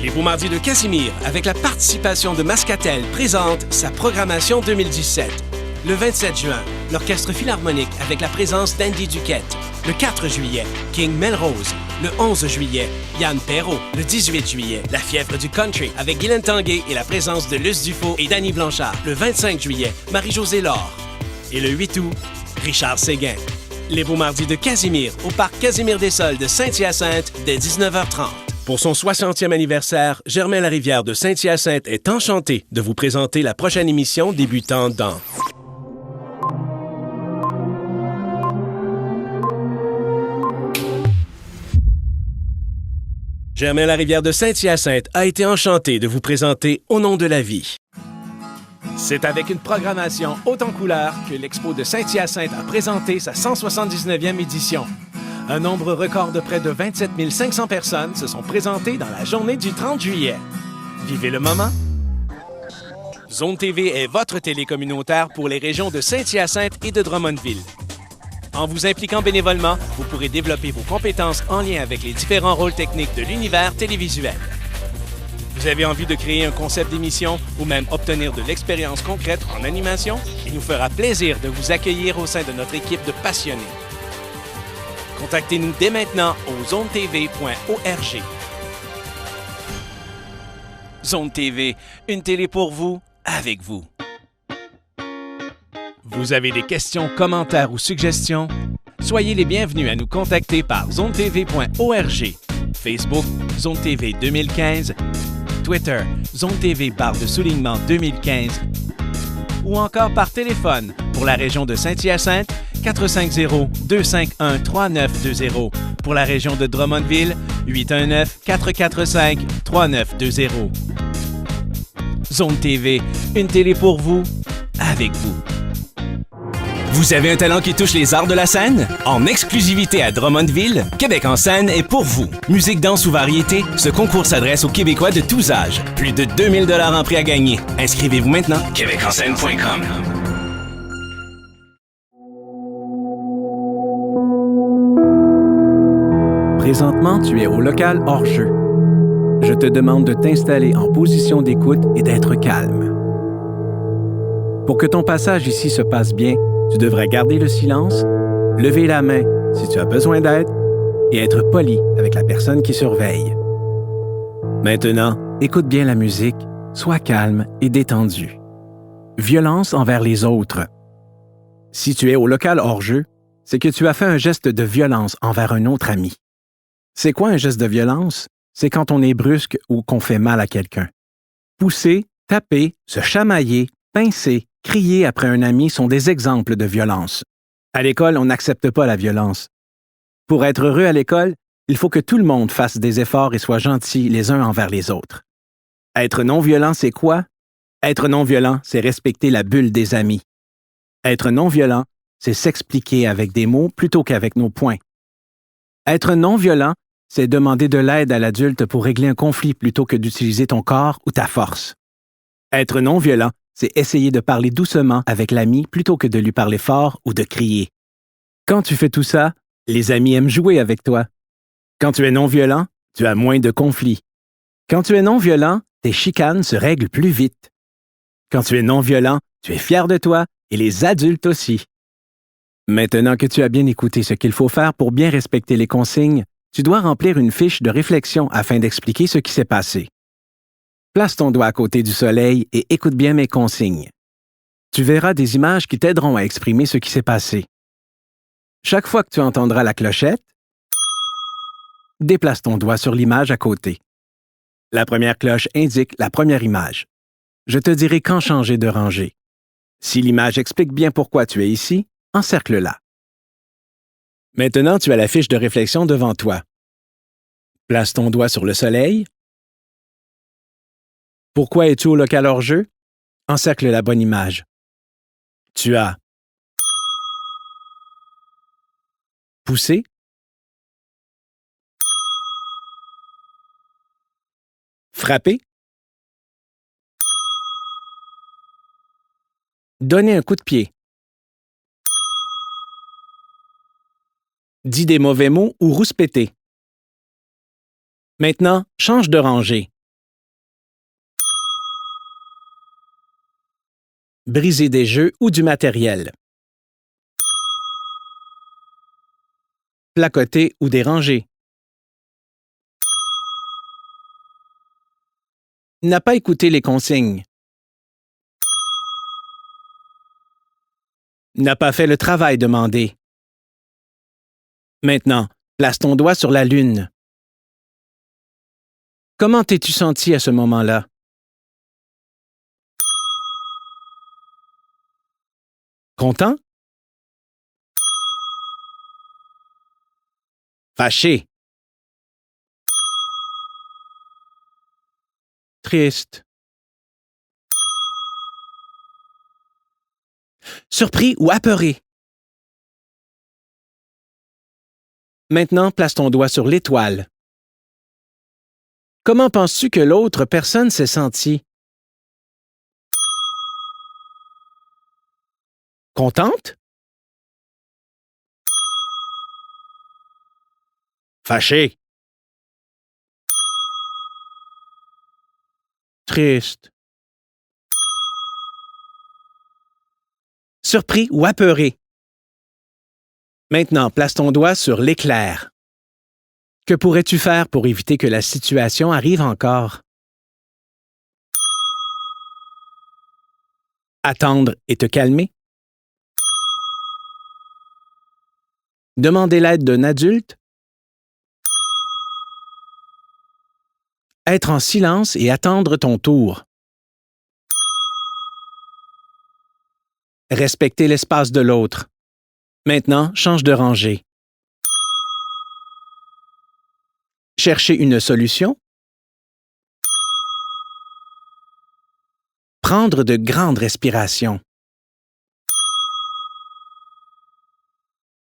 Les Beaux Mardis de Casimir, avec la participation de Mascatel, présente sa programmation 2017. Le 27 juin, l'Orchestre Philharmonique avec la présence d'Andy Duquette. Le 4 juillet, King Melrose. Le 11 juillet, Yann Perrault. Le 18 juillet, La Fièvre du Country avec Guylaine Tanguay et la présence de Luce Dufault et Danny Blanchard. Le 25 juillet, Marie-Josée Laure. Et le 8 août, Richard Séguin. Les Beaux Mardis de Casimir au parc Casimir-des-Sols de Saint-Hyacinthe dès 19h30. Pour son 60e anniversaire, Germain Larivière de Saint-Hyacinthe est enchanté de vous présenter la prochaine émission débutant dans... Germain Larivière de Saint-Hyacinthe a été enchanté de vous présenter Au nom de la vie. C'est avec une programmation haute en couleurs que l'Expo de Saint-Hyacinthe a présenté sa 179e édition. Un nombre record de près de 27 500 personnes se sont présentées dans la journée du 30 juillet. Vivez le moment! Zone TV est votre télé communautaire pour les régions de Saint-Hyacinthe et de Drummondville. En vous impliquant bénévolement, vous pourrez développer vos compétences en lien avec les différents rôles techniques de l'univers télévisuel. Vous avez envie de créer un concept d'émission ou même obtenir de l'expérience concrète en animation? Il nous fera plaisir de vous accueillir au sein de notre équipe de passionnés. Contactez-nous dès maintenant au zonetv.org. Zone TV, une télé pour vous, avec vous. Vous avez des questions, commentaires ou suggestions? Soyez les bienvenus à nous contacter par zonetv.org, Facebook, Zone TV 2015, Twitter, Zone TV _de 2015, ou encore par téléphone pour la région de Saint-Hyacinthe, 450-251-3920, pour la région de Drummondville, 819-445-3920. Zone TV, une télé pour vous, avec vous. Vous avez un talent qui touche les arts de la scène? En exclusivité à Drummondville, Québec en scène est pour vous. Musique, danse ou variété, ce concours s'adresse aux Québécois de tous âges. Plus de 2000 $ en prix à gagner. Inscrivez-vous maintenant. québecenscène.com. Présentement, tu es au local hors-jeu. Je te demande de t'installer en position d'écoute et d'être calme. Pour que ton passage ici se passe bien, tu devrais garder le silence, lever la main si tu as besoin d'aide et être poli avec la personne qui surveille. Maintenant, écoute bien la musique, sois calme et détendu. Violence envers les autres. Si tu es au local hors-jeu, c'est que tu as fait un geste de violence envers un autre ami. C'est quoi un geste de violence? C'est quand on est brusque ou qu'on fait mal à quelqu'un. Pousser, taper, se chamailler, pincer, crier après un ami sont des exemples de violence. À l'école, on n'accepte pas la violence. Pour être heureux à l'école, il faut que tout le monde fasse des efforts et soit gentil les uns envers les autres. Être non-violent, c'est quoi? Être non-violent, c'est respecter la bulle des amis. Être non-violent, c'est s'expliquer avec des mots plutôt qu'avec nos poings. Être non-violent, c'est demander de l'aide à l'adulte pour régler un conflit plutôt que d'utiliser ton corps ou ta force. Être non-violent, c'est essayer de parler doucement avec l'ami plutôt que de lui parler fort ou de crier. Quand tu fais tout ça, les amis aiment jouer avec toi. Quand tu es non-violent, tu as moins de conflits. Quand tu es non-violent, tes chicanes se règlent plus vite. Quand tu es non-violent, tu es fier de toi et les adultes aussi. Maintenant que tu as bien écouté ce qu'il faut faire pour bien respecter les consignes, tu dois remplir une fiche de réflexion afin d'expliquer ce qui s'est passé. Place ton doigt à côté du soleil et écoute bien mes consignes. Tu verras des images qui t'aideront à exprimer ce qui s'est passé. Chaque fois que tu entendras la clochette, déplace ton doigt sur l'image à côté. La première cloche indique la première image. Je te dirai quand changer de rangée. Si l'image explique bien pourquoi tu es ici, encercle-la. Maintenant, tu as la fiche de réflexion devant toi. Place ton doigt sur le soleil. Pourquoi es-tu au local hors-jeu? Encercle la bonne image. Tu as poussé, frappé, donné un coup de pied, dit des mauvais mots ou rouspété. Maintenant, change de rangée. briser des jeux ou du matériel. Placoter ou déranger. N'a pas écouté les consignes. N'a pas fait le travail demandé. Maintenant, place ton doigt sur la lune. Comment t'es-tu senti à ce moment-là? Content? Fâché? Triste? Surpris ou apeuré? Maintenant, place ton doigt sur l'étoile. Comment penses-tu que l'autre personne s'est sentie? Contente? Fâchée? Triste? Surpris ou apeuré? Maintenant, place ton doigt sur l'éclair. Que pourrais-tu faire pour éviter que la situation arrive encore? Attendre et te calmer? Demander l'aide d'un adulte? Être en silence et attendre ton tour. Respecter l'espace de l'autre. Maintenant, change de rangée. Chercher une solution? Prendre de grandes respirations.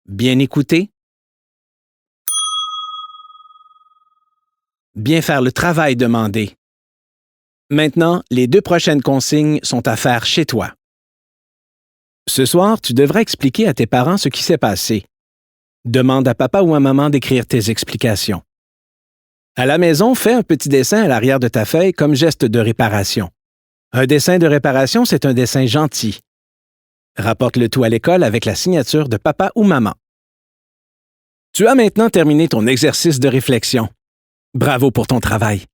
Bien écouter? Bien faire le travail demandé. Maintenant, les 2 prochaines consignes sont à faire chez toi. Ce soir, tu devras expliquer à tes parents ce qui s'est passé. Demande à papa ou à maman d'écrire tes explications. À la maison, fais un petit dessin à l'arrière de ta feuille comme geste de réparation. Un dessin de réparation, c'est un dessin gentil. Rapporte le tout à l'école avec la signature de papa ou maman. Tu as maintenant terminé ton exercice de réflexion. Bravo pour ton travail.